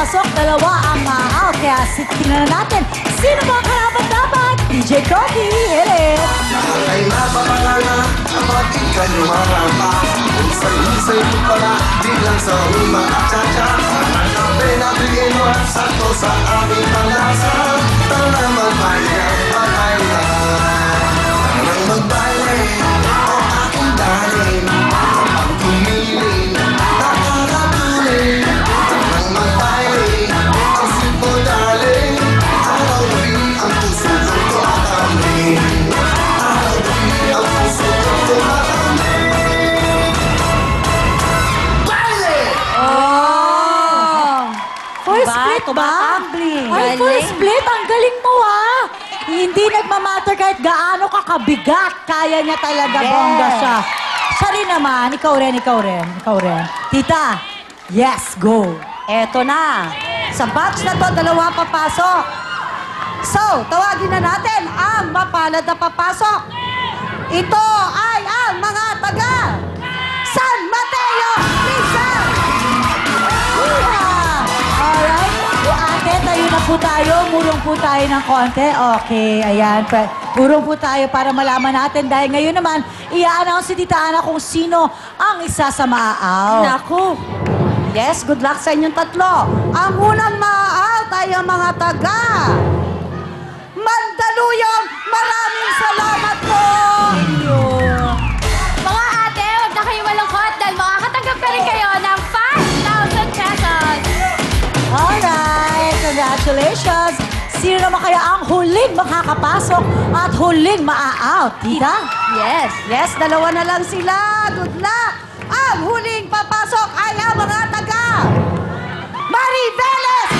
papasok, dalawa ang ma-out. Kaya tingnan na natin, sino ba ang karapat-dapat? DJ Kogi, hit it! Ay napapalala, kapag ika'y lumarapa. Usay-usay mo pala, di lang sa uma at cha-cha. Hanapin at iiwan, sakto sa aming panlasa. Tara magbaile, magbaile. Tara magbaile, o aking darling. Kapag kumiling, nakakatuling. Tara magbaile, ang simple darling. Araw-gabi ang puso ko tumatambling. Araw-gabi ang puso ko tumatambling. Baile! Full split ba? Tumatambling. Ay, full Galing. split. Ang galing mo, ha? Hindi nagmamatter kahit gaano ka kabigat. Kaya niya talaga, Yes. bongga siya. Siya rin naman. Ikaw rin. Tita, yes, go. Eto na. Sa batch na to, dalawa papasok. So, tawagin na natin ang mapalad na papasok. Ito ay ang mga taga San Mateo, Rizal. Alright. O ate, tayo na po tayo. Murong po tayo ng konti. Okay, ayan. Murong po tayo para malaman natin. Dahil ngayon naman, i-announce si Tita Ana kung sino ang isa sa maa-out. Naku. Yes, good luck sa inyong tatlo. Ang unang maa-out ay ang mga taga Mandaluyong. Maraming salamat po. Mga ate, huwag na kayo malungkot dahil makakatanggap pa rin kayo ng 5,000 pesos. Alright, congratulations. Sino naman kaya ang huling makakapasok at huling maa-out? Tita? Yes, yes, dalawa na lang sila. Good luck. Ang huling papasok ay ang mga taga Mariveles